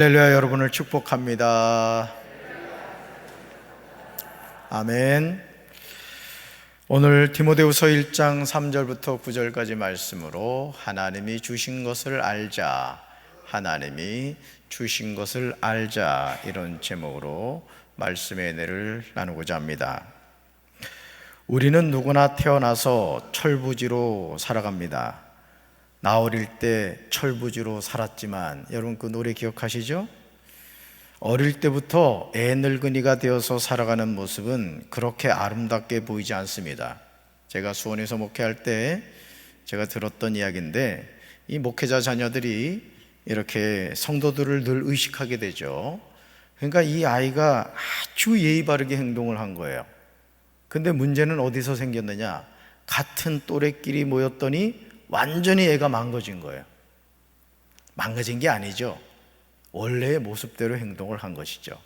할렐루야. 여러분을 축복합니다. 아멘. 오늘 디모데후서 1장 3절부터 9절까지 말씀으로 하나님이 주신 것을 알자, 하나님이 주신 것을 알자, 이런 제목으로 말씀의 은혜를 나누고자 합니다. 우리는 누구나 태어나서 철부지로 살아갑니다. 나 어릴 때 철부지로 살았지만, 여러분 그 노래 기억하시죠? 어릴 때부터 애 늙은이가 되어서 살아가는 모습은 그렇게 아름답게 보이지 않습니다. 제가 수원에서 목회할 때 제가 들었던 이야기인데, 이 목회자 자녀들이 이렇게 성도들을 늘 의식하게 되죠. 그러니까 이 아이가 아주 예의 바르게 행동을 한 거예요. 근데 문제는 어디서 생겼느냐? 같은 또래끼리 모였더니 완전히 애가 망가진 거예요. 망가진 게 아니죠. 원래의 모습대로 행동을 한 것이죠.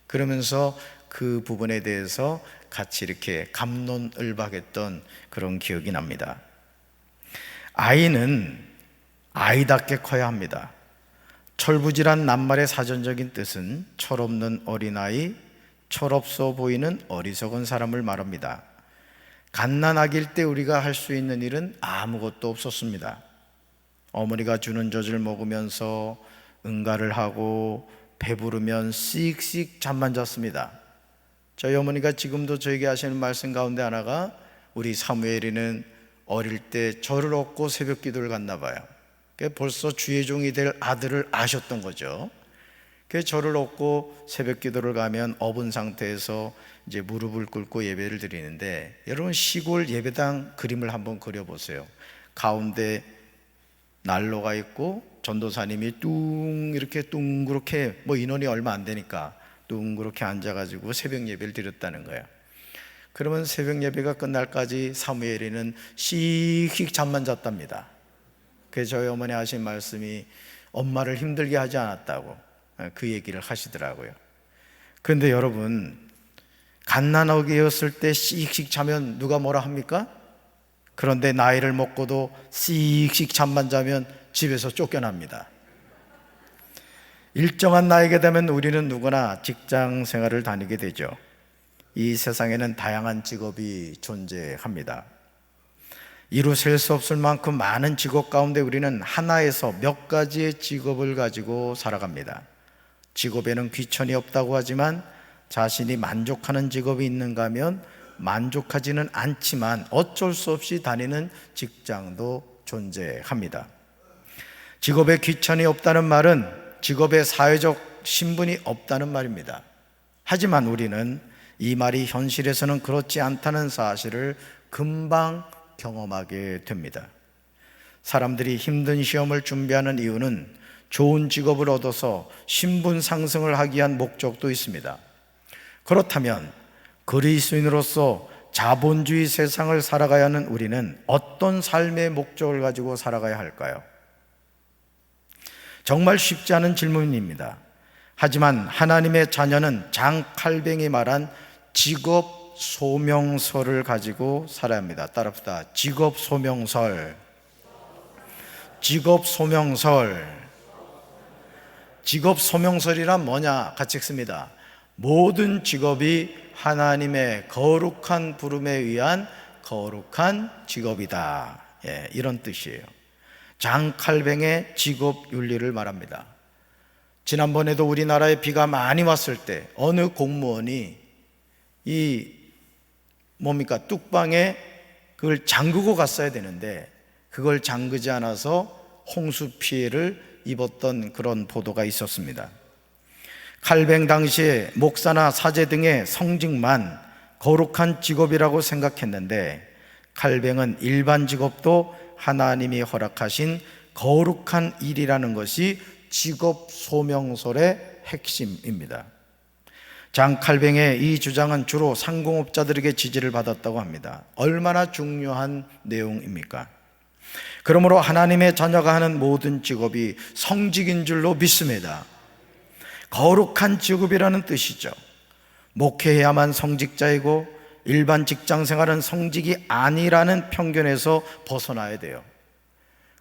그러면서 그 부분에 대해서 같이 이렇게 갑론을박했던 그런 기억이 납니다. 아이는 아이답게 커야 합니다. 철부지란 낱말의 사전적인 뜻은 철없는 어린아이, 철없어 보이는 어리석은 사람을 말합니다. 갓난아기일 때 우리가 할 수 있는 일은 아무것도 없었습니다. 어머니가 주는 젖을 먹으면서 응가를 하고 배부르면 씩씩 잠만 잤습니다. 저희 어머니가 지금도 저에게 하시는 말씀 가운데 하나가, 우리 사무엘이는 어릴 때 저를 얻고 새벽 기도를 갔나 봐요. 벌써 주의 종이 될 아들을 아셨던 거죠. 저를 얻고 새벽 기도를 가면 업은 상태에서 이제 무릎을 꿇고 예배를 드리는데, 여러분 시골 예배당 그림을 한번 그려보세요. 가운데 난로가 있고 전도사님이 뚱 이렇게 둥그렇게, 인원이 얼마 안 되니까 둥그렇게 앉아가지고 새벽 예배를 드렸다는 거예요. 그러면 새벽 예배가 끝날까지 사무엘이는 씩씩 잠만 잤답니다. 그래서 저희 어머니 하신 말씀이 엄마를 힘들게 하지 않았다고 그 얘기를 하시더라고요. 그런데 여러분, 갓난아기였을 때 씩씩 자면 누가 뭐라 합니까? 그런데 나이를 먹고도 씩씩 잠만 자면 집에서 쫓겨납니다. 일정한 나이가 되면 우리는 누구나 직장 생활을 다니게 되죠. 이 세상에는 다양한 직업이 존재합니다. 이루 셀 수 없을 만큼 많은 직업 가운데 우리는 하나에서 몇 가지의 직업을 가지고 살아갑니다. 직업에는 귀천이 없다고 하지만 자신이 만족하는 직업이 있는가 하면 만족하지는 않지만 어쩔 수 없이 다니는 직장도 존재합니다. 직업에 귀천이 없다는 말은 직업에 사회적 신분이 없다는 말입니다. 하지만 우리는 이 말이 현실에서는 그렇지 않다는 사실을 금방 경험하게 됩니다. 사람들이 힘든 시험을 준비하는 이유는 좋은 직업을 얻어서 신분 상승을 하기 위한 목적도 있습니다. 그렇다면 그리스도인으로서 자본주의 세상을 살아가야 하는 우리는 어떤 삶의 목적을 가지고 살아가야 할까요? 정말 쉽지 않은 질문입니다. 하지만 하나님의 자녀는 장 칼뱅이 말한 직업 소명서를 가지고 살아야 합니다. 따라합시다. 직업 소명설. 직업 소명설. 직업 소명설이란 뭐냐? 같이 읽습니다. 모든 직업이 하나님의 거룩한 부름에 의한 거룩한 직업이다. 이런 뜻이에요. 장 칼뱅의 직업 윤리를 말합니다. 지난번에도 우리나라에 비가 많이 왔을 때 어느 공무원이 뚝방에 그걸 잠그고 갔어야 되는데 그걸 잠그지 않아서 홍수 피해를 입었던 그런 보도가 있었습니다. 칼뱅 당시에 목사나 사제 등의 성직만 거룩한 직업이라고 생각했는데, 칼뱅은 일반 직업도 하나님이 허락하신 거룩한 일이라는 것이 직업 소명설의 핵심입니다. 장 칼뱅의 이 주장은 주로 상공업자들에게 지지를 받았다고 합니다. 얼마나 중요한 내용입니까? 그러므로 하나님의 자녀가 하는 모든 직업이 성직인 줄로 믿습니다. 거룩한 직업이라는 뜻이죠. 목회해야만 성직자이고 일반 직장 생활은 성직이 아니라는 편견에서 벗어나야 돼요.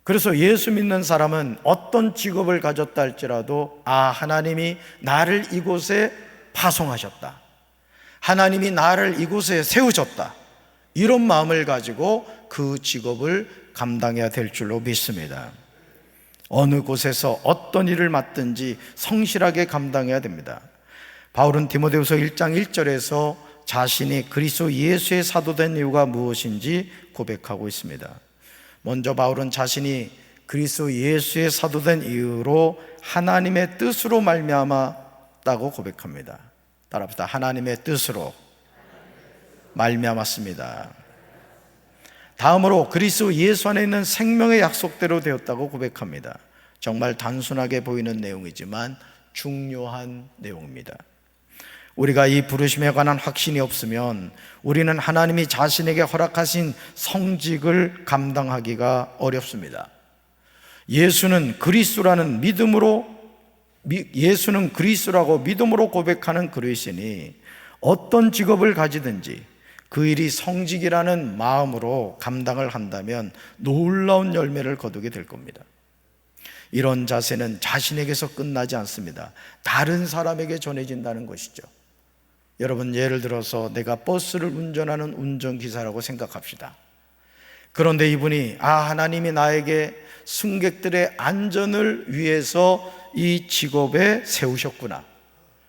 그래서 예수 믿는 사람은 어떤 직업을 가졌다 할지라도 하나님이 나를 이곳에 파송하셨다, 하나님이 나를 이곳에 세우셨다, 이런 마음을 가지고 그 직업을 감당해야 될 줄로 믿습니다. 어느 곳에서 어떤 일을 맡든지 성실하게 감당해야 됩니다. 바울은 디모데후서 1장 1절에서 자신이 그리스도 예수의 사도된 이유가 무엇인지 고백하고 있습니다. 먼저 바울은 자신이 그리스도 예수의 사도된 이유로 하나님의 뜻으로 말미암았다고 고백합니다. 따라합시다. 하나님의 뜻으로 말미암았습니다. 다음으로 그리스도 예수 안에 있는 생명의 약속대로 되었다고 고백합니다. 정말 단순하게 보이는 내용이지만 중요한 내용입니다. 우리가 이 부르심에 관한 확신이 없으면 우리는 하나님이 자신에게 허락하신 성직을 감당하기가 어렵습니다. 예수는 그리스도라는 예수는 그리스도라고 믿음으로 고백하는 그리스도인이 어떤 직업을 가지든지 그 일이 성직이라는 마음으로 감당을 한다면 놀라운 열매를 거두게 될 겁니다. 이런 자세는 자신에게서 끝나지 않습니다. 다른 사람에게 전해진다는 것이죠. 여러분, 예를 들어서 내가 버스를 운전하는 운전기사라고 생각합시다. 그런데 이분이 하나님이 나에게 승객들의 안전을 위해서 이 직업에 세우셨구나,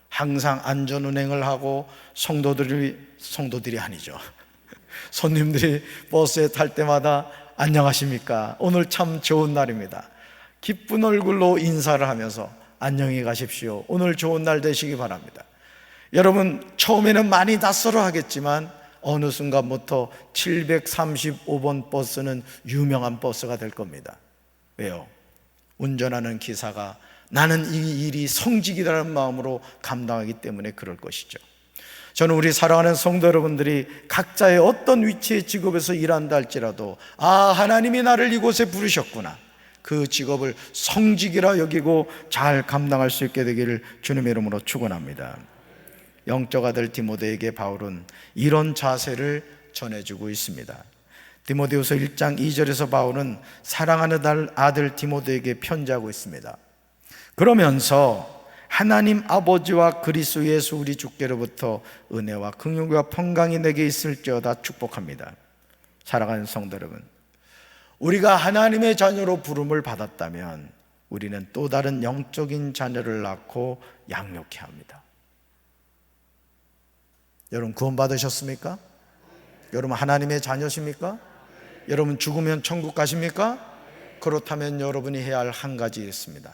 항상 안전운행을 하고 성도들이 아니죠, 손님들이 버스에 탈 때마다 안녕하십니까, 오늘 참 좋은 날입니다, 기쁜 얼굴로 인사를 하면서 안녕히 가십시오, 오늘 좋은 날 되시기 바랍니다. 여러분, 처음에는 많이 낯설어 하겠지만 어느 순간부터 735번 버스는 유명한 버스가 될 겁니다. 왜요? 운전하는 기사가 나는 이 일이 성직이라는 마음으로 감당하기 때문에 그럴 것이죠. 저는 우리 사랑하는 성도 여러분들이 각자의 어떤 위치의 직업에서 일한다 할지라도 하나님이 나를 이곳에 부르셨구나, 그 직업을 성직이라 여기고 잘 감당할 수 있게 되기를 주님의 이름으로 축원합니다. 영적 아들 디모데에게 바울은 이런 자세를 전해주고 있습니다. 디모데후서 1장 2절에서 바울은 사랑하는 아들 디모데에게 편지하고 있습니다. 그러면서 하나님 아버지와 그리스도 예수 우리 주께로부터 은혜와 긍휼과 평강이 내게 있을지어다 축복합니다. 사랑하는 성도 여러분, 우리가 하나님의 자녀로 부름을 받았다면 우리는 또 다른 영적인 자녀를 낳고 양육해야 합니다. 여러분, 구원 받으셨습니까? 여러분, 하나님의 자녀십니까? 여러분, 죽으면 천국 가십니까? 그렇다면 여러분이 해야 할 한 가지 있습니다.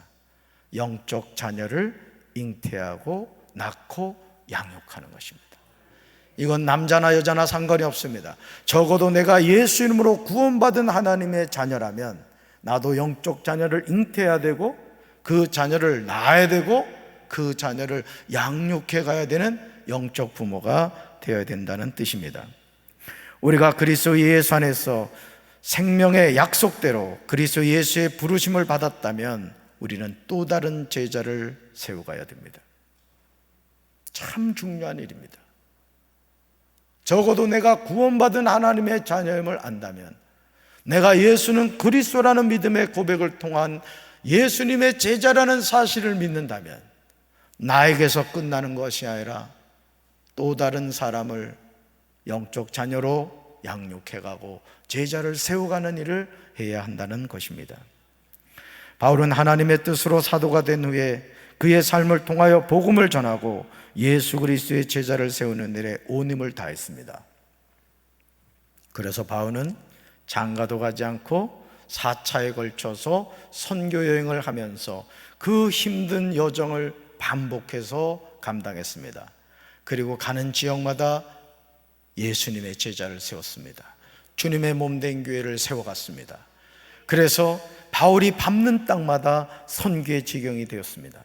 영적 자녀를 잉태하고 낳고 양육하는 것입니다. 이건 남자나 여자나 상관이 없습니다. 적어도 내가 예수 이름으로 구원받은 하나님의 자녀라면 나도 영적 자녀를 잉태해야 되고 그 자녀를 낳아야 되고 그 자녀를 양육해 가야 되는 영적 부모가 되어야 된다는 뜻입니다. 우리가 그리스도 예수 안에서 생명의 약속대로 그리스도 예수의 부르심을 받았다면 우리는 또 다른 제자를 세워가야 됩니다. 참 중요한 일입니다. 적어도 내가 구원받은 하나님의 자녀임을 안다면, 내가 예수는 그리스도라는 믿음의 고백을 통한 예수님의 제자라는 사실을 믿는다면 나에게서 끝나는 것이 아니라 또 다른 사람을 영적 자녀로 양육해가고 제자를 세워가는 일을 해야 한다는 것입니다. 바울은 하나님의 뜻으로 사도가 된 후에 그의 삶을 통하여 복음을 전하고 예수 그리스도의 제자를 세우는 일에 온 힘을 다했습니다. 그래서 바울은 장가도 가지 않고 4차에 걸쳐서 선교 여행을 하면서 그 힘든 여정을 반복해서 감당했습니다. 그리고 가는 지역마다 예수님의 제자를 세웠습니다. 주님의 몸된 교회를 세워갔습니다. 그래서 바울이 밟는 땅마다 선교의 지경이 되었습니다.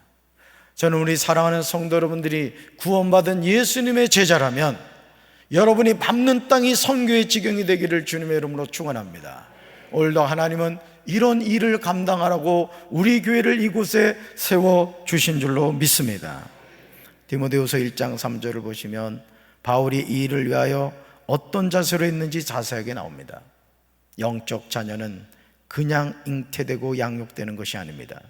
저는 우리 사랑하는 성도 여러분들이 구원받은 예수님의 제자라면 여러분이 밟는 땅이 선교의 지경이 되기를 주님의 이름으로 축원합니다. 오늘도 하나님은 이런 일을 감당하라고 우리 교회를 이곳에 세워주신 줄로 믿습니다. 디모데후서 1장 3절을 보시면 바울이 이 일을 위하여 어떤 자세로 있는지 자세하게 나옵니다. 영적 자녀는 그냥 잉태되고 양육되는 것이 아닙니다.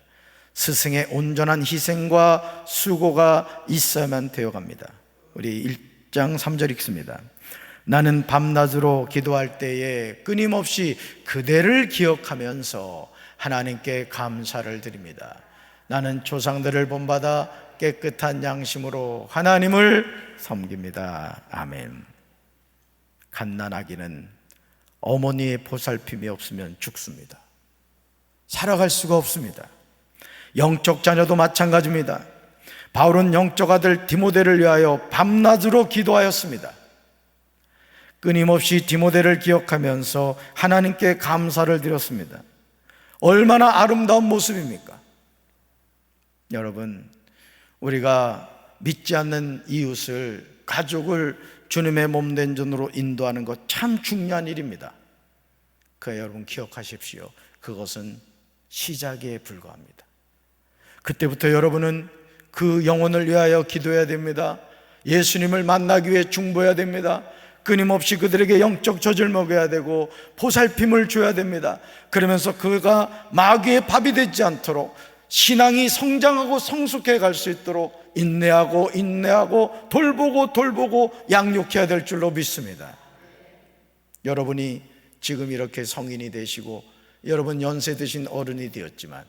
스승의 온전한 희생과 수고가 있어야만 되어갑니다. 우리 1장 3절 읽습니다. 나는 밤낮으로 기도할 때에 끊임없이 그대를 기억하면서 하나님께 감사를 드립니다. 나는 조상들을 본받아 깨끗한 양심으로 하나님을 섬깁니다. 아멘. 갓난아기는 어머니의 보살핌이 없으면 죽습니다. 살아갈 수가 없습니다. 영적 자녀도 마찬가지입니다. 바울은 영적 아들 디모데를 위하여 밤낮으로 기도하였습니다. 끊임없이 디모데를 기억하면서 하나님께 감사를 드렸습니다. 얼마나 아름다운 모습입니까? 여러분, 우리가 믿지 않는 이웃을, 가족을 주님의 몸된 전으로 인도하는 것 참 중요한 일입니다. 여러분 기억하십시오. 그것은 시작에 불과합니다. 그때부터 여러분은 그 영혼을 위하여 기도해야 됩니다. 예수님을 만나기 위해 중보해야 됩니다. 끊임없이 그들에게 영적 젖을 먹여야 되고 보살핌을 줘야 됩니다. 그러면서 그가 마귀의 밥이 되지 않도록 신앙이 성장하고 성숙해 갈 수 있도록 인내하고 돌보고 양육해야 될 줄로 믿습니다. 여러분이 지금 이렇게 성인이 되시고 여러분 연세 드신 어른이 되었지만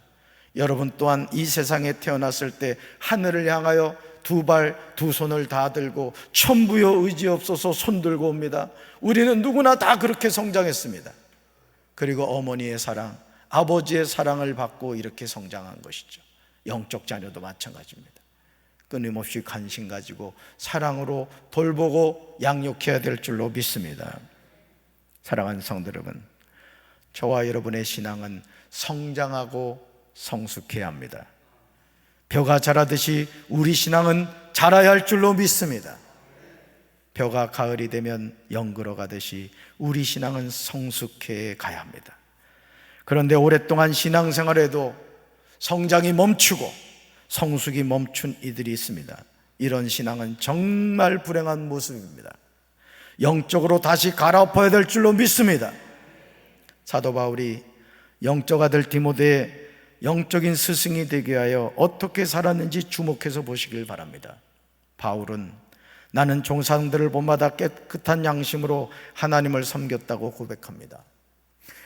여러분 또한 이 세상에 태어났을 때 하늘을 향하여 두 발, 두 손을 다 들고 천부여 의지없어서 손 들고 옵니다. 우리는 누구나 다 그렇게 성장했습니다. 그리고 어머니의 사랑, 아버지의 사랑을 받고 이렇게 성장한 것이죠. 영적 자녀도 마찬가지입니다. 끊임없이 관심 가지고 사랑으로 돌보고 양육해야 될 줄로 믿습니다. 사랑하는 성도 여러분, 저와 여러분의 신앙은 성장하고 성숙해야 합니다. 벼가 자라듯이 우리 신앙은 자라야 할 줄로 믿습니다. 벼가 가을이 되면 영그러 가듯이 우리 신앙은 성숙해 가야 합니다. 그런데 오랫동안 신앙생활에도 성장이 멈추고 성숙이 멈춘 이들이 있습니다. 이런 신앙은 정말 불행한 모습입니다. 영적으로 다시 갈아엎어야 될 줄로 믿습니다. 사도 바울이 영적 아들 디모데의 영적인 스승이 되게 하여 어떻게 살았는지 주목해서 보시길 바랍니다. 바울은 나는 종사들을 본마다 깨끗한 양심으로 하나님을 섬겼다고 고백합니다.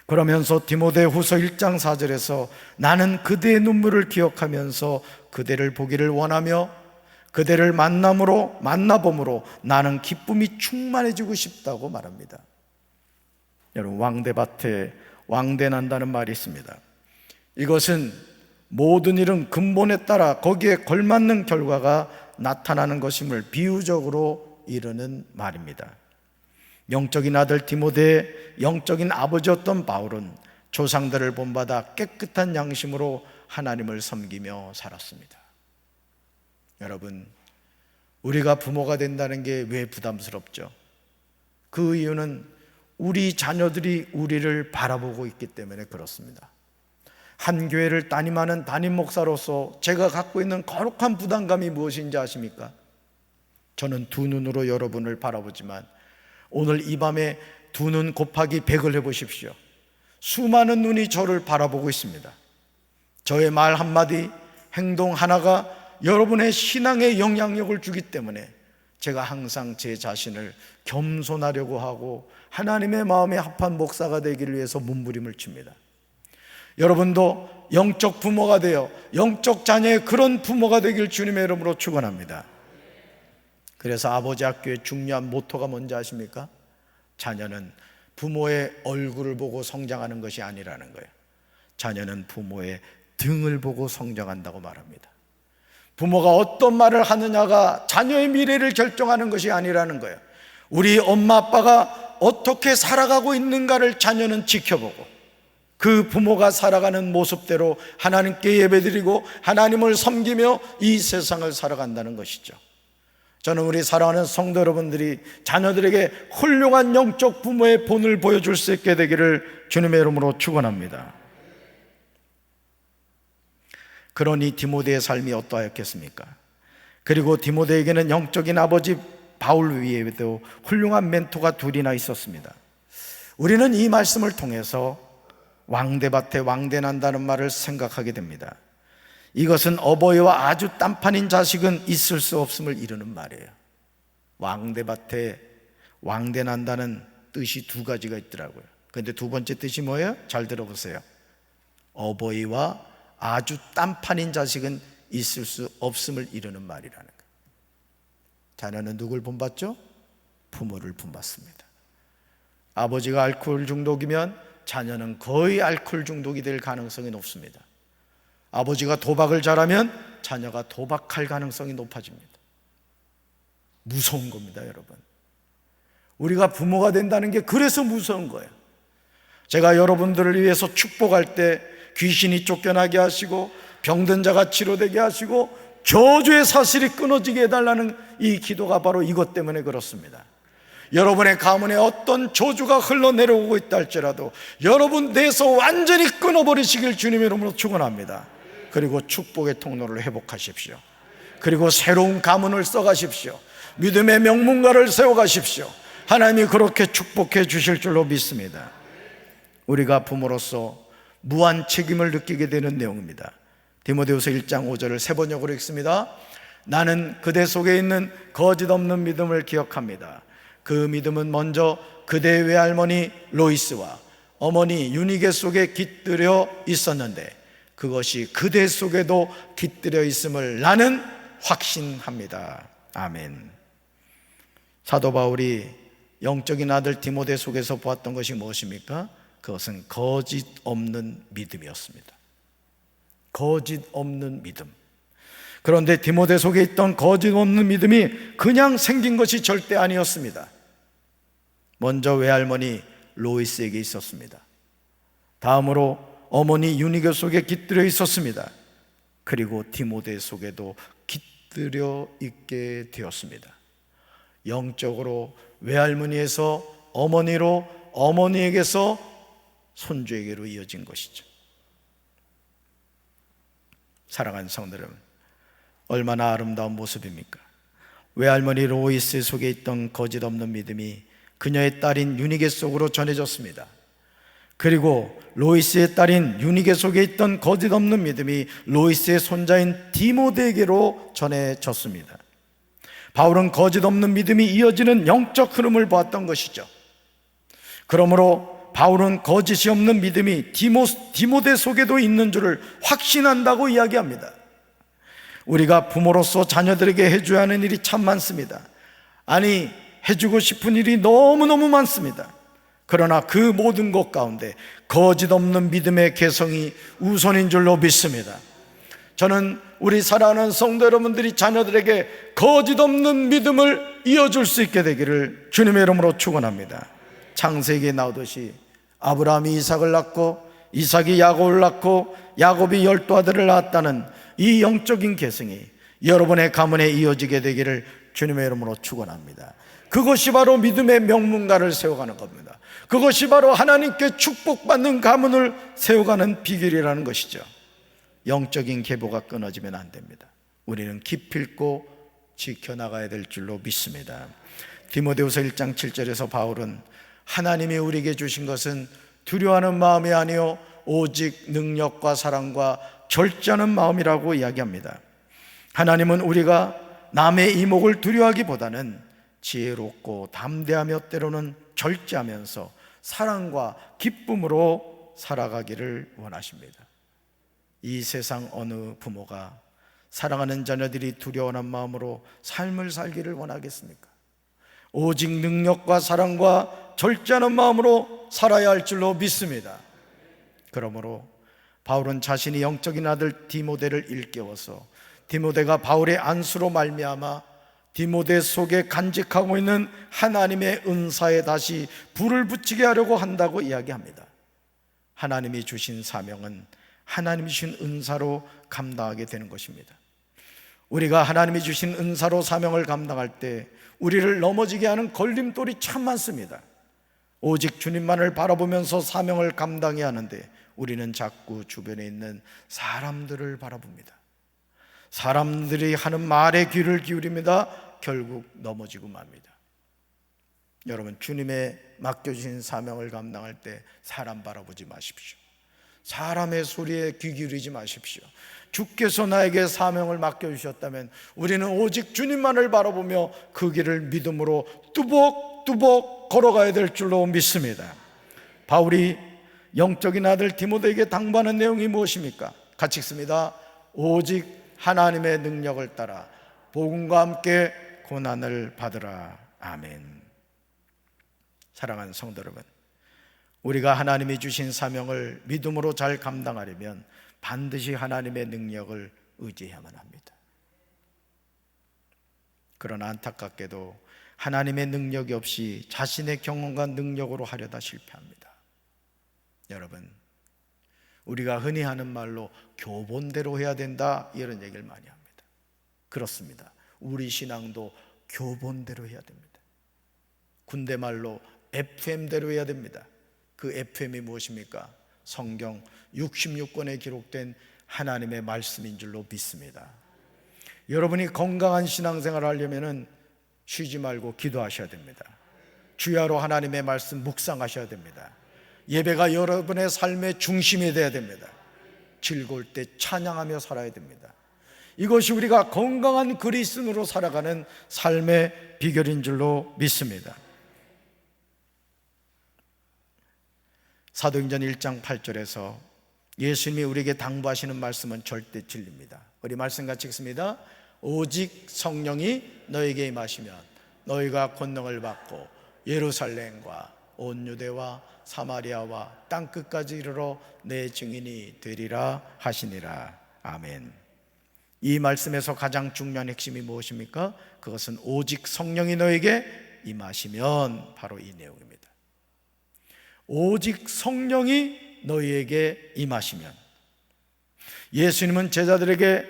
그러면서 디모데후서 1장 4절에서 나는 그대의 눈물을 기억하면서 그대를 보기를 원하며 그대를 만나봄으로 나는 기쁨이 충만해지고 싶다고 말합니다. 여러분, 왕대밭에 왕대난다는 말이 있습니다. 이것은 모든 일은 근본에 따라 거기에 걸맞는 결과가 나타나는 것임을 비유적으로 이르는 말입니다. 영적인 아들 디모데의 영적인 아버지였던 바울은 조상들을 본받아 깨끗한 양심으로 하나님을 섬기며 살았습니다. 여러분, 우리가 부모가 된다는 게 왜 부담스럽죠? 그 이유는 우리 자녀들이 우리를 바라보고 있기 때문에 그렇습니다. 한 교회를 담임하는 담임 목사로서 제가 갖고 있는 거룩한 부담감이 무엇인지 아십니까? 저는 두 눈으로 여러분을 바라보지만 오늘 이 밤에 두 눈 곱하기 100을 해보십시오. 수많은 눈이 저를 바라보고 있습니다. 저의 말 한마디, 행동 하나가 여러분의 신앙에 영향력을 주기 때문에 제가 항상 제 자신을 겸손하려고 하고 하나님의 마음에 합한 목사가 되기를 위해서 몸부림을 칩니다. 여러분도 영적 부모가 되어 영적 자녀의 그런 부모가 되길 주님의 이름으로 축원합니다. 그래서 아버지 학교의 중요한 모토가 뭔지 아십니까? 자녀는 부모의 얼굴을 보고 성장하는 것이 아니라는 거예요. 자녀는 부모의 등을 보고 성장한다고 말합니다. 부모가 어떤 말을 하느냐가 자녀의 미래를 결정하는 것이 아니라는 거예요. 우리 엄마 아빠가 어떻게 살아가고 있는가를 자녀는 지켜보고 그 부모가 살아가는 모습대로 하나님께 예배드리고 하나님을 섬기며 이 세상을 살아간다는 것이죠. 저는 우리 사랑하는 성도 여러분들이 자녀들에게 훌륭한 영적 부모의 본을 보여줄 수 있게 되기를 주님의 이름으로 축원합니다. 그러니 디모데의 삶이 어떠하였겠습니까? 그리고 디모데에게는 영적인 아버지 바울 위에도 훌륭한 멘토가 둘이나 있었습니다. 우리는 이 말씀을 통해서 왕대밭에 왕대난다는 말을 생각하게 됩니다. 이것은 어버이와 아주 딴판인 자식은 있을 수 없음을 이루는 말이에요. 왕대밭에 왕대난다는 뜻이 두 가지가 있더라고요. 그런데 두 번째 뜻이 뭐예요? 잘 들어보세요. 어버이와 아주 딴판인 자식은 있을 수 없음을 이루는 말이라는 거예요. 자녀는 누굴 본받죠? 부모를 본받습니다. 아버지가 알코올 중독이면 자녀는 거의 알코올 중독이 될 가능성이 높습니다. 아버지가 도박을 잘하면 자녀가 도박할 가능성이 높아집니다. 무서운 겁니다, 여러분. 우리가 부모가 된다는 게 그래서 무서운 거예요. 제가 여러분들을 위해서 축복할 때 귀신이 쫓겨나게 하시고 병든 자가 치료되게 하시고 저주의 사슬이 끊어지게 해달라는 이 기도가 바로 이것 때문에 그렇습니다. 여러분의 가문에 어떤 저주가 흘러내려오고 있다 할지라도 여러분 내에서 완전히 끊어버리시길 주님의 이름으로 축원합니다. 그리고 축복의 통로를 회복하십시오. 그리고 새로운 가문을 써가십시오. 믿음의 명문가를 세워가십시오. 하나님이 그렇게 축복해 주실 줄로 믿습니다. 우리가 부모로서 무한 책임을 느끼게 되는 내용입니다. 디모데후서 1장 5절을 세 번역으로 읽습니다. 나는 그대 속에 있는 거짓 없는 믿음을 기억합니다. 그 믿음은 먼저 그대의 외할머니 로이스와 어머니 유니게 속에 깃들여 있었는데 그것이 그대 속에도 깃들여 있음을 나는 확신합니다. 아멘. 사도 바울이 영적인 아들 디모데 속에서 보았던 것이 무엇입니까? 그것은 거짓 없는 믿음이었습니다. 거짓 없는 믿음. 그런데 디모데 속에 있던 거짓 없는 믿음이 그냥 생긴 것이 절대 아니었습니다. 먼저 외할머니 로이스에게 있었습니다. 다음으로 어머니 유니게 속에 깃들여 있었습니다. 그리고 디모데 속에도 깃들여 있게 되었습니다. 영적으로 외할머니에서 어머니로, 어머니에게서 손주에게로 이어진 것이죠. 사랑하는 성도 여러분, 얼마나 아름다운 모습입니까? 외할머니 로이스 속에 있던 거짓 없는 믿음이 그녀의 딸인 유니게 속으로 전해졌습니다. 그리고 로이스의 딸인 유니게 속에 있던 거짓 없는 믿음이 로이스의 손자인 디모데에게로 전해졌습니다. 바울은 거짓 없는 믿음이 이어지는 영적 흐름을 보았던 것이죠. 그러므로 바울은 거짓이 없는 믿음이 디모데 속에도 있는 줄을 확신한다고 이야기합니다. 우리가 부모로서 자녀들에게 해줘야 하는 일이 참 많습니다. 아니, 해주고 싶은 일이 너무너무 많습니다. 그러나 그 모든 것 가운데 거짓 없는 믿음의 개성이 우선인 줄로 믿습니다. 저는 우리 사랑하는 성도 여러분들이 자녀들에게 거짓 없는 믿음을 이어줄 수 있게 되기를 주님의 이름으로 축원합니다. 창세기에 나오듯이 아브라함이 이삭을 낳고 이삭이 야곱을 낳고 야곱이 12아들을 낳았다는 이 영적인 계승이 여러분의 가문에 이어지게 되기를 주님의 이름으로 축원합니다. 그것이 바로 믿음의 명문가를 세워가는 겁니다. 그것이 바로 하나님께 축복받는 가문을 세워가는 비결이라는 것이죠. 영적인 계보가 끊어지면 안 됩니다. 우리는 기필코 지켜나가야 될 줄로 믿습니다. 디모데후서 1장 7절에서 바울은 하나님이 우리에게 주신 것은 두려워하는 마음이 아니요 오직 능력과 사랑과 절제하는 마음이라고 이야기합니다. 하나님은 우리가 남의 이목을 두려워하기보다는 지혜롭고 담대하며 때로는 절제하면서 사랑과 기쁨으로 살아가기를 원하십니다. 이 세상 어느 부모가 사랑하는 자녀들이 두려워하는 마음으로 삶을 살기를 원하겠습니까? 오직 능력과 사랑과 절제하는 마음으로 살아야 할 줄로 믿습니다. 그러므로 바울은 자신이 영적인 아들 디모데를 일깨워서 디모데가 바울의 안수로 말미암아 디모데 속에 간직하고 있는 하나님의 은사에 다시 불을 붙이게 하려고 한다고 이야기합니다. 하나님이 주신 사명은 하나님이 주신 은사로 감당하게 되는 것입니다. 우리가 하나님이 주신 은사로 사명을 감당할 때 우리를 넘어지게 하는 걸림돌이 참 많습니다. 오직 주님만을 바라보면서 사명을 감당해야 하는데 우리는 자꾸 주변에 있는 사람들을 바라봅니다. 사람들이 하는 말에 귀를 기울입니다. 결국 넘어지고 맙니다. 여러분, 주님의 맡겨주신 사명을 감당할 때 사람 바라보지 마십시오. 사람의 소리에 귀 기울이지 마십시오. 주께서 나에게 사명을 맡겨주셨다면 우리는 오직 주님만을 바라보며 그 길을 믿음으로 뚜벅뚜벅 걸어가야 될 줄로 믿습니다. 바울이 영적인 아들 디모데에게 당부하는 내용이 무엇입니까? 같이 읽습니다. 오직 하나님의 능력을 따라 복음과 함께 고난을 받으라. 아멘. 사랑하는 성도 여러분, 우리가 하나님이 주신 사명을 믿음으로 잘 감당하려면 반드시 하나님의 능력을 의지해야만 합니다. 그러나 안타깝게도 하나님의 능력이 없이 자신의 경험과 능력으로 하려다 실패합니다. 여러분, 우리가 흔히 하는 말로 교본대로 해야 된다, 이런 얘기를 많이 합니다. 그렇습니다. 우리 신앙도 교본대로 해야 됩니다. 군대 말로 FM대로 해야 됩니다. 그 FM이 무엇입니까? 성경 66권에 기록된 하나님의 말씀인 줄로 믿습니다. 여러분이 건강한 신앙생활을 하려면 쉬지 말고 기도하셔야 됩니다. 주야로 하나님의 말씀 묵상하셔야 됩니다. 예배가 여러분의 삶의 중심이 되어야 됩니다. 즐거울 때 찬양하며 살아야 됩니다. 이것이 우리가 건강한 그리스도인으로 살아가는 삶의 비결인 줄로 믿습니다. 사도행전 1장 8절에서 예수님이 우리에게 당부하시는 말씀은 절대 진리입니다. 우리 말씀 같이 읽습니다. 오직 성령이 너에게 임하시면 너희가 권능을 받고 예루살렘과 온 유대와 사마리아와 땅끝까지 이르러 내 증인이 되리라 하시니라. 아멘. 이 말씀에서 가장 중요한 핵심이 무엇입니까? 그것은 오직 성령이 너에게 임하시면, 바로 이 내용입니다. 오직 성령이 너희에게 임하시면. 예수님은 제자들에게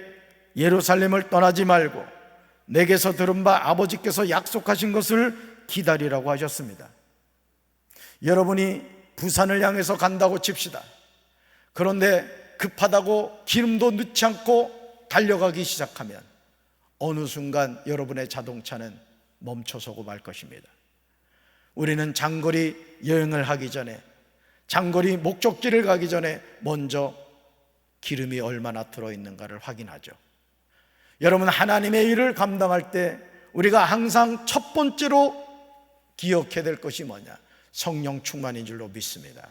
예루살렘을 떠나지 말고 내게서 들은 바 아버지께서 약속하신 것을 기다리라고 하셨습니다. 여러분이 부산을 향해서 간다고 칩시다. 그런데 급하다고 기름도 넣지 않고 달려가기 시작하면 어느 순간 여러분의 자동차는 멈춰서고 말 것입니다. 우리는 장거리 여행을 하기 전에, 장거리 목적지를 가기 전에 먼저 기름이 얼마나 들어있는가를 확인하죠. 여러분, 하나님의 일을 감당할 때 우리가 항상 첫 번째로 기억해야 될 것이 뭐냐? 성령 충만인 줄로 믿습니다.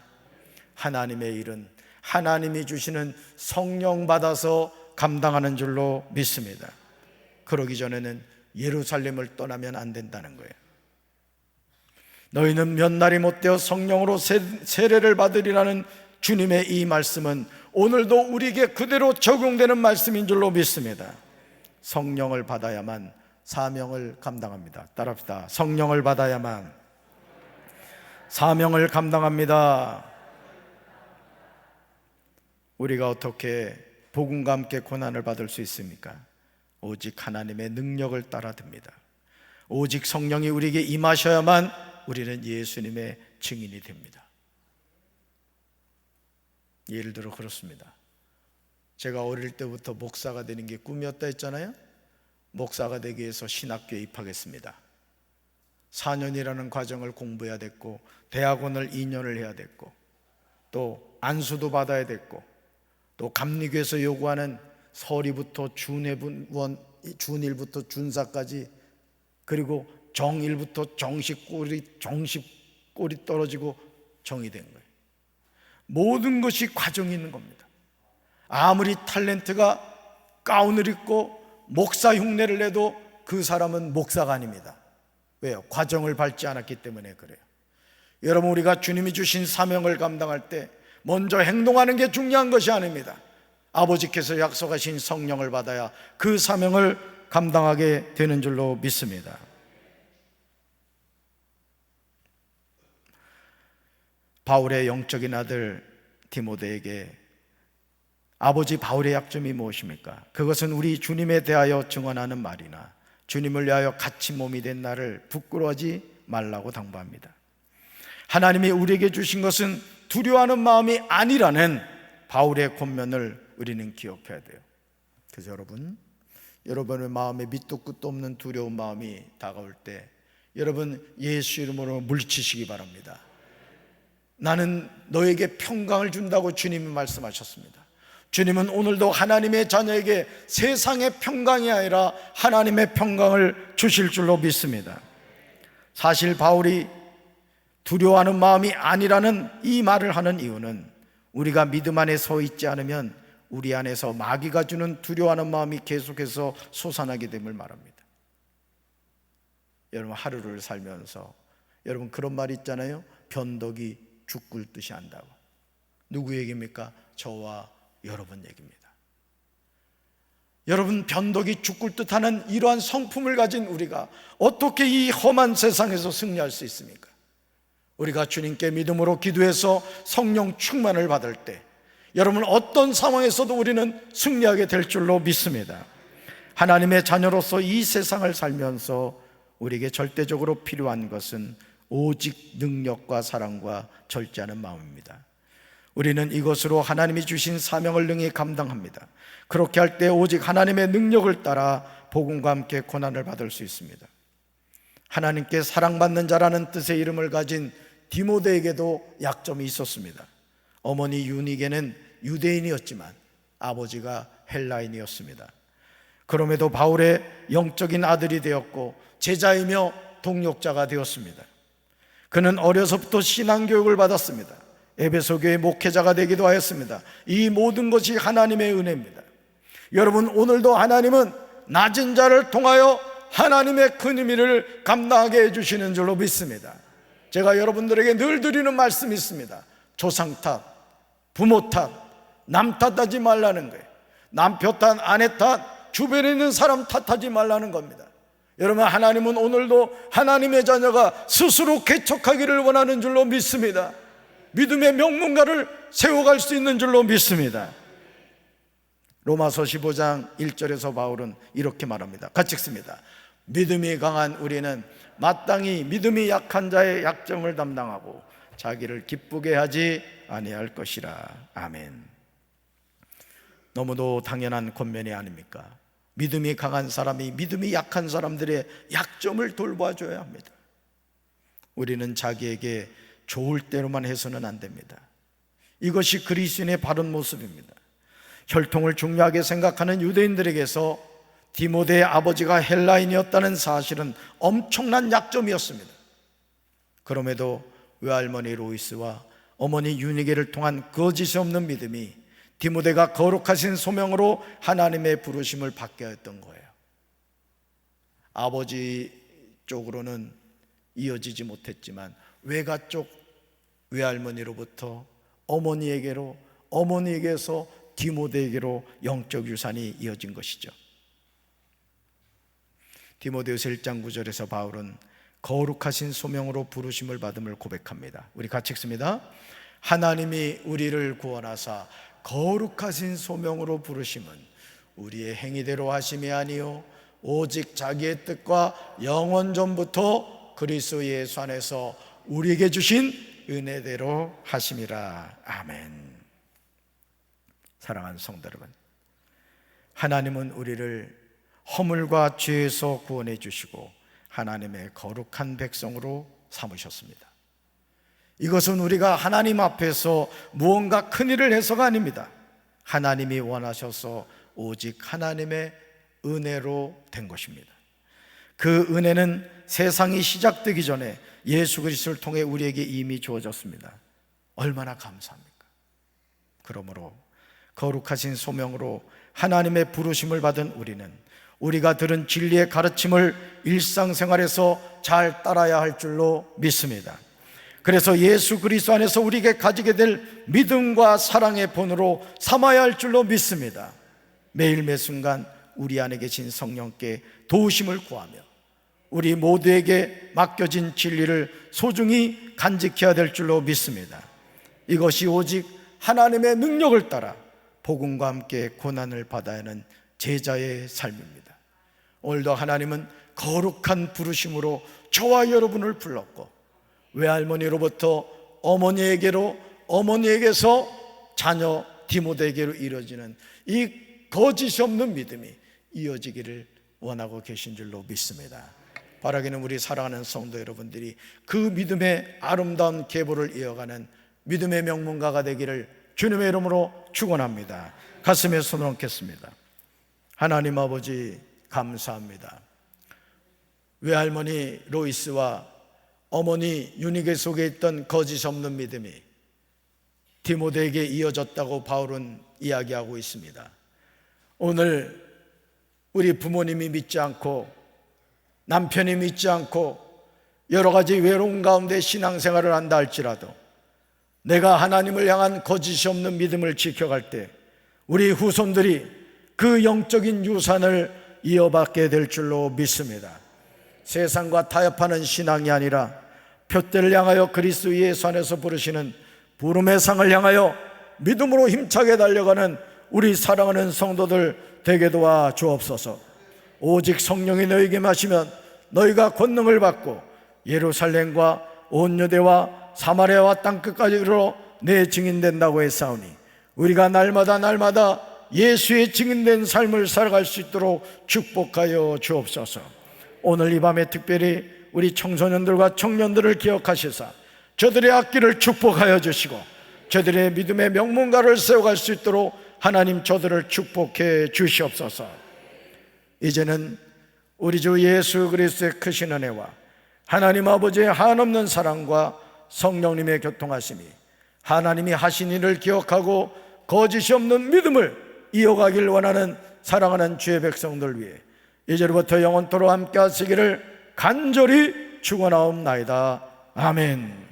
하나님의 일은 하나님이 주시는 성령 받아서 감당하는 줄로 믿습니다. 그러기 전에는 예루살렘을 떠나면 안 된다는 거예요. 너희는 몇 날이 못되어 성령으로 세례를 받으리라는 주님의 이 말씀은 오늘도 우리에게 그대로 적용되는 말씀인 줄로 믿습니다. 성령을 받아야만 사명을 감당합니다. 따라합시다. 성령을 받아야만 사명을 감당합니다. 우리가 어떻게 복음과 함께 고난을 받을 수 있습니까? 오직 하나님의 능력을 따라 듭니다. 오직 성령이 우리에게 임하셔야만 우리는 예수님의 증인이 됩니다. 예를 들어 그렇습니다. 제가 어릴 때부터 목사가 되는 게 꿈이었다 했잖아요. 목사가 되기 위해서 신학교에 입학했습니다. 4년이라는 과정을 공부해야 됐고, 대학원을 2년을 해야 됐고, 또 안수도 받아야 됐고, 또 감리교에서 요구하는 서리부터 준일부터 준사까지, 그리고 정일부터 정식골이 떨어지고 정이 된 거예요. 모든 것이 과정이 있는 겁니다. 아무리 탤런트가 가운을 입고 목사 흉내를 내도 그 사람은 목사가 아닙니다. 왜요? 과정을 밟지 않았기 때문에 그래요. 여러분, 우리가 주님이 주신 사명을 감당할 때 먼저 행동하는 게 중요한 것이 아닙니다. 아버지께서 약속하신 성령을 받아야 그 사명을 감당하게 되는 줄로 믿습니다. 바울의 영적인 아들 디모데에게 아버지 바울의 약점이 무엇입니까? 그것은 우리 주님에 대하여 증언하는 말이나 주님을 위하여 같이 몸이 된 나를 부끄러워하지 말라고 당부합니다. 하나님이 우리에게 주신 것은 두려워하는 마음이 아니라는 바울의 권면을 우리는 기억해야 돼요. 그래서 여러분의 마음에 밑도 끝도 없는 두려운 마음이 다가올 때 여러분 예수 이름으로 물리치시기 바랍니다. 나는 너에게 평강을 준다고 주님이 말씀하셨습니다. 주님은 오늘도 하나님의 자녀에게 세상의 평강이 아니라 하나님의 평강을 주실 줄로 믿습니다. 사실 바울이 두려워하는 마음이 아니라는 이 말을 하는 이유는 우리가 믿음 안에 서 있지 않으면 우리 안에서 마귀가 주는 두려워하는 마음이 계속해서 솟아나게 됨을 말합니다. 여러분, 하루를 살면서 여러분 그런 말 있잖아요. 변덕이 죽 굴듯이 한다고. 누구 얘기입니까? 저와 여러분 얘기입니다. 여러분, 변덕이 죽 굴듯 하는 이러한 성품을 가진 우리가 어떻게 이 험한 세상에서 승리할 수 있습니까? 우리가 주님께 믿음으로 기도해서 성령 충만을 받을 때 여러분, 어떤 상황에서도 우리는 승리하게 될 줄로 믿습니다. 하나님의 자녀로서 이 세상을 살면서 우리에게 절대적으로 필요한 것은 오직 능력과 사랑과 절제하는 마음입니다. 우리는 이것으로 하나님이 주신 사명을 능히 감당합니다. 그렇게 할 때 오직 하나님의 능력을 따라 복음과 함께 고난을 받을 수 있습니다. 하나님께 사랑받는 자라는 뜻의 이름을 가진 디모데에게도 약점이 있었습니다. 어머니 유니게는 유대인이었지만 아버지가 헬라인이었습니다. 그럼에도 바울의 영적인 아들이 되었고 제자이며 동역자가 되었습니다. 그는 어려서부터 신앙교육을 받았습니다. 에베소 교회 목회자가 되기도 하였습니다. 이 모든 것이 하나님의 은혜입니다. 여러분, 오늘도 하나님은 낮은 자를 통하여 하나님의 큰 의미를 감당하게 해주시는 줄로 믿습니다. 제가 여러분들에게 늘 드리는 말씀이 있습니다. 조상 탓, 부모 탓, 남 탓하지 말라는 거예요. 남편 탓, 아내 탓, 주변에 있는 사람 탓하지 말라는 겁니다. 여러분, 하나님은 오늘도 하나님의 자녀가 스스로 개척하기를 원하는 줄로 믿습니다. 믿음의 명문가를 세워갈 수 있는 줄로 믿습니다. 로마서 15장 1절에서 바울은 이렇게 말합니다. 같이 읽습니다. 믿음이 강한 우리는 마땅히 믿음이 약한 자의 약점을 담당하고 자기를 기쁘게 하지 아니할 것이라. 아멘. 너무도 당연한 권면이 아닙니까? 믿음이 강한 사람이 믿음이 약한 사람들의 약점을 돌봐줘야 합니다. 우리는 자기에게 좋을 대로만 해서는 안 됩니다. 이것이 그리스도인의 바른 모습입니다. 혈통을 중요하게 생각하는 유대인들에게서 디모데의 아버지가 헬라인이었다는 사실은 엄청난 약점이었습니다. 그럼에도 외할머니 로이스와 어머니 유니게를 통한 거짓이 없는 믿음이 디모데가 거룩하신 소명으로 하나님의 부르심을 받게 했던 거예요. 아버지 쪽으로는 이어지지 못했지만 외가 쪽 외할머니로부터 어머니에게로, 어머니에게서 디모데에게로 영적 유산이 이어진 것이죠. 디모데후서 1장 9절에서 바울은 거룩하신 소명으로 부르심을 받음을 고백합니다. 우리 같이 읽습니다. 하나님이 우리를 구원하사 거룩하신 소명으로 부르심은 우리의 행위대로 하심이 아니요 오직 자기의 뜻과 영원 전부터 그리스도 예수 안에서 우리에게 주신 은혜대로 하심이라. 아멘. 사랑하는 성도 여러분, 하나님은 우리를 허물과 죄에서 구원해 주시고 하나님의 거룩한 백성으로 삼으셨습니다. 이것은 우리가 하나님 앞에서 무언가 큰일을 해서가 아닙니다. 하나님이 원하셔서 오직 하나님의 은혜로 된 것입니다. 그 은혜는 세상이 시작되기 전에 예수 그리스도를 통해 우리에게 이미 주어졌습니다. 얼마나 감사합니까? 그러므로 거룩하신 소명으로 하나님의 부르심을 받은 우리는 우리가 들은 진리의 가르침을 일상생활에서 잘 따라야 할 줄로 믿습니다. 그래서 예수 그리스도 안에서 우리에게 가지게 될 믿음과 사랑의 본으로 삼아야 할 줄로 믿습니다. 매일 매순간 우리 안에 계신 성령께 도우심을 구하며 우리 모두에게 맡겨진 진리를 소중히 간직해야 될 줄로 믿습니다. 이것이 오직 하나님의 능력을 따라 복음과 함께 고난을 받아야 하는 제자의 삶입니다. 오늘도 하나님은 거룩한 부르심으로 저와 여러분을 불렀고 외할머니로부터 어머니에게로, 어머니에게서 자녀 디모데에게로 이루어지는 이 거짓이 없는 믿음이 이어지기를 원하고 계신 줄로 믿습니다. 바라기는 우리 사랑하는 성도 여러분들이 그 믿음의 아름다운 계보를 이어가는 믿음의 명문가가 되기를 주님의 이름으로 축원합니다. 가슴에 손을 얹겠습니다. 하나님 아버지, 감사합니다. 외할머니 로이스와 어머니 유니게 속에 있던 거짓 없는 믿음이 디모데에게 이어졌다고 바울은 이야기하고 있습니다. 오늘 우리 부모님이 믿지 않고 남편이 믿지 않고 여러 가지 외로운 가운데 신앙생활을 한다 할지라도 내가 하나님을 향한 거짓이 없는 믿음을 지켜갈 때 우리 후손들이 그 영적인 유산을 이어받게 될 줄로 믿습니다. 세상과 타협하는 신앙이 아니라 표대를 향하여 그리스도 예수 안에서 부르시는 부름의 상을 향하여 믿음으로 힘차게 달려가는 우리 사랑하는 성도들 되게 도와 주옵소서. 오직 성령이 너희에게 마시면 너희가 권능을 받고 예루살렘과 온 유대와 사마리아와 땅끝까지 이르러 내 증인된다고 했사오니 우리가 날마다 예수의 증인된 삶을 살아갈 수 있도록 축복하여 주옵소서. 오늘 이 밤에 특별히 우리 청소년들과 청년들을 기억하시사 저들의 앞길을 축복하여 주시고 저들의 믿음의 명문가를 세워갈 수 있도록 하나님 저들을 축복해 주시옵소서. 이제는 우리 주 예수 그리스도의 크신 은혜와 하나님 아버지의 한없는 사랑과 성령님의 교통하심이 하나님이 하신 일을 기억하고 거짓이 없는 믿음을 이어가길 원하는 사랑하는 주의 백성들 위해 이제로부터 영원토록 함께 하시기를 간절히 축원하옵나이다. 아멘.